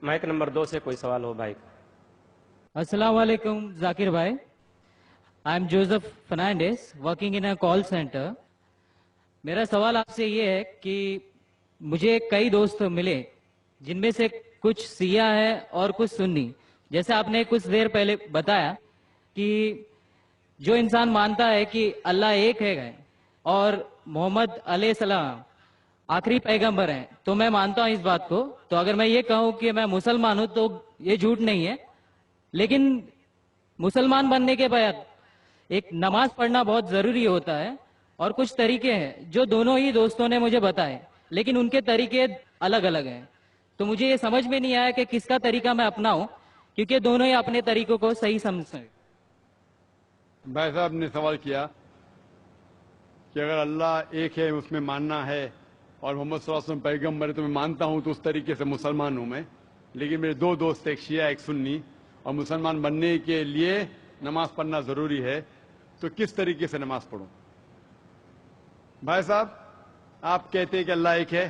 Mic number 2 سے کوئی سوال ہو بھائی کا؟ السلام علیکم ذاکر بھائی. I am Joseph Fernandes working in a call centre. میرا سوال آپ سے یہ ہے کہ مجھے کئی دوست ملے جن میں سے کچھ سیاہ ہے اور کچھ سنی. جیسے آپ نے کچھ دیر پہلے بتایا کہ جو انسان مانتا ہے کہ اللہ ایک ہے اور محمد علیہ السلام آخری پیغمبر ہیں تو میں مانتا ہوں اس بات کو. تو اگر میں یہ کہوں کہ میں مسلمان ہوں تو یہ جھوٹ نہیں ہے. لیکن مسلمان بننے کے بعد ایک نماز پڑھنا بہت ضروری ہوتا ہے اور کچھ طریقے ہیں جو دونوں ہی دوستوں نے مجھے بتائے لیکن ان کے طریقے الگ الگ ہیں. تو مجھے یہ سمجھ میں نہیں آیا کہ کس کا طریقہ میں اپناؤں کیونکہ دونوں ہی اپنے طریقوں کو صحیح سمجھتے ہیں. بھائی صاحب نے سوال کیا کہ اگر اللہ ایک ہے اس میں ماننا ہے اور محمد صلی اللہ علیہ وسلم پیغمبر ہے تو میں مانتا ہوں تو اس طریقے سے مسلمان ہوں میں. لیکن میرے دو دوست ایک شیعہ ایک سنی اور مسلمان بننے کے لیے نماز پڑھنا ضروری ہے تو کس طریقے سے نماز پڑھوں؟ بھائی صاحب آپ کہتے ہیں کہ اللہ ایک ہے,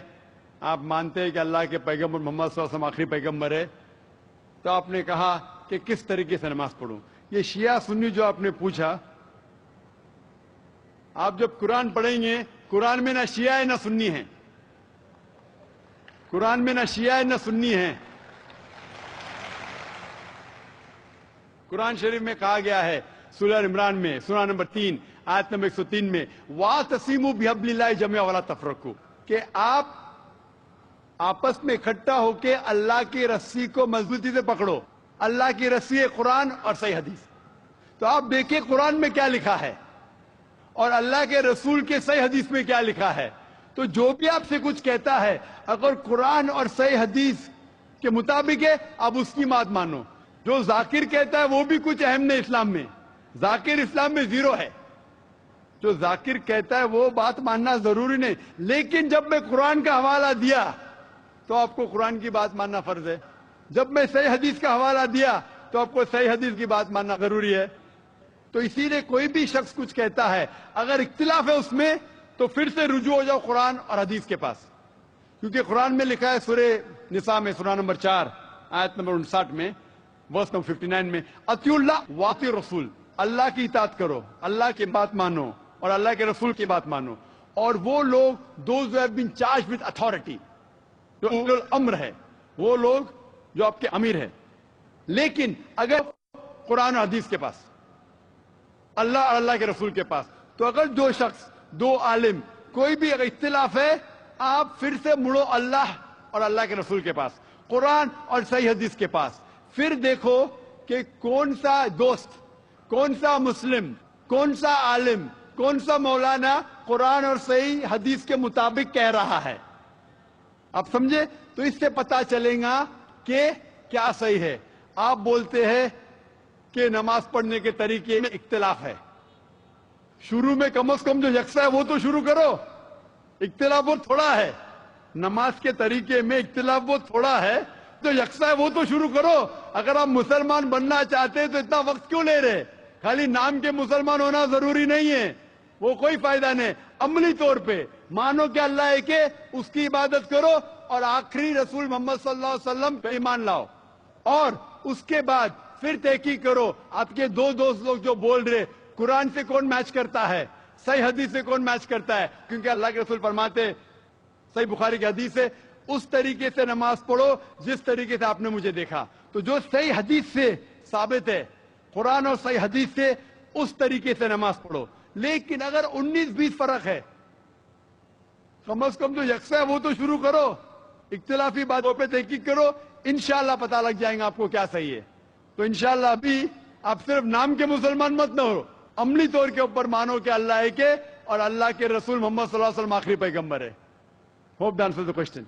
آپ مانتے ہیں کہ اللہ کے پیغمبر محمد صلی اللہ علیہ وسلم آخری پیغمبر ہے, تو آپ نے کہا کہ کس طریقے سے نماز پڑھوں. یہ شیعہ سنی جو آپ نے پوچھا, آپ جب قرآن پڑھیں گے قرآن میں نہ شیعہ ہے نہ سنی ہے. قرآن میں نہ شیعہ ہے نہ سنی ہے. قرآن شریف میں کہا گیا ہے سورہ عمران میں سورہ نمبر 3 آیت نمبر 103 میں وَاعْتَصِمُوا بِحَبْلِ اللَّهِ جَمِيعًا وَلَا تَفَرَّقُوا, کہ آپ آپس میں اکٹھا ہو کے اللہ کی رسی کو مضبوطی سے پکڑو. اللہ کی رسی ہے قرآن اور صحیح حدیث. تو آپ دیکھیں قرآن میں کیا لکھا ہے اور اللہ کے رسول کے صحیح حدیث میں کیا لکھا ہے. تو جو بھی آپ سے کچھ کہتا ہے اگر قرآن اور صحیح حدیث کے مطابق ہے آپ اس کی بات مانو. جو ذاکر کہتا ہے وہ بھی کچھ اہم نہیں اسلام میں, ذاکر اسلام میں زیرو ہے. جو ذاکر کہتا ہے وہ بات ماننا ضروری نہیں, لیکن جب میں قرآن کا حوالہ دیا تو آپ کو قرآن کی بات ماننا فرض ہے. جب میں صحیح حدیث کا حوالہ دیا تو آپ کو صحیح حدیث کی بات ماننا ضروری ہے. تو اسی لیے کوئی بھی شخص کچھ کہتا ہے اگر اختلاف ہے اس میں تو پھر سے رجوع ہو جاؤ قرآن اور حدیث کے پاس, کیونکہ قرآن میں لکھا ہے سورہ نساء میں سورہ نمبر 4 آیت نمبر 59 میں ورس نمبر 59 میں اطیعوا اللہ واطیعوا الرسول, اللہ کی اطاعت کرو, اللہ کی بات مانو اور اللہ کے رسول کی بات مانو. اور وہ لوگ those who have been charged with authority, جو اولو الامر ہے, وہ لوگ جو آپ کے امیر ہیں. لیکن اگر قرآن اور حدیث کے پاس, اللہ اور اللہ کے رسول کے پاس, تو اگر دو شخص دو عالم کوئی بھی اگر اختلاف ہے آپ پھر سے مڑو اللہ اور اللہ کے رسول کے پاس, قرآن اور صحیح حدیث کے پاس. پھر دیکھو کہ کون سا دوست, کون سا مسلم, کون سا عالم, کون سا مولانا قرآن اور صحیح حدیث کے مطابق کہہ رہا ہے. آپ سمجھے؟ تو اس سے پتا چلے گا کہ کیا صحیح ہے. آپ بولتے ہیں کہ نماز پڑھنے کے طریقے میں اختلاف ہے. شروع میں کم از کم جو یکساں ہے وہ تو شروع کرو. اختلاف بہت تھوڑا ہے, نماز کے طریقے میں اختلاف بہت تھوڑا ہے, جو یکساں ہے وہ تو شروع کرو. اگر آپ مسلمان بننا چاہتے ہیں تو اتنا وقت کیوں لے رہے؟ خالی نام کے مسلمان ہونا ضروری نہیں ہے, وہ کوئی فائدہ نہیں. عملی طور پہ مانو کہ اللہ ایک ہے, اس کی عبادت کرو اور آخری رسول محمد صلی اللہ علیہ وسلم پہ ایمان لاؤ. اور اس کے بعد پھر تحقیق کرو آپ کے دو دوست لوگ جو بول رہے قرآن سے کون میچ کرتا ہے, صحیح حدیث سے کون میچ کرتا ہے. کیونکہ اللہ کے رسول فرماتے, صحیح بخاری کی حدیث ہے, اس طریقے سے نماز پڑھو جس طریقے سے آپ نے مجھے دیکھا. تو جو صحیح حدیث سے ثابت ہے, قرآن اور صحیح حدیث سے, اس طریقے سے نماز پڑھو. لیکن اگر 19-20 فرق ہے, کم از کم جو یکساں ہے وہ تو شروع کرو. اختلافی باتوں پہ تحقیق کرو, انشاءاللہ پتہ لگ جائیں گا آپ کو کیا صحیح ہے. تو انشاءاللہ ابھی آپ صرف نام کے مسلمان مت نہ ہو, عملی طور کے اوپر مانو کہ اللہ ایک ہے اور اللہ کے رسول محمد صلی اللہ علیہ وسلم آخری پیغمبر ہے. Hope the answer the question.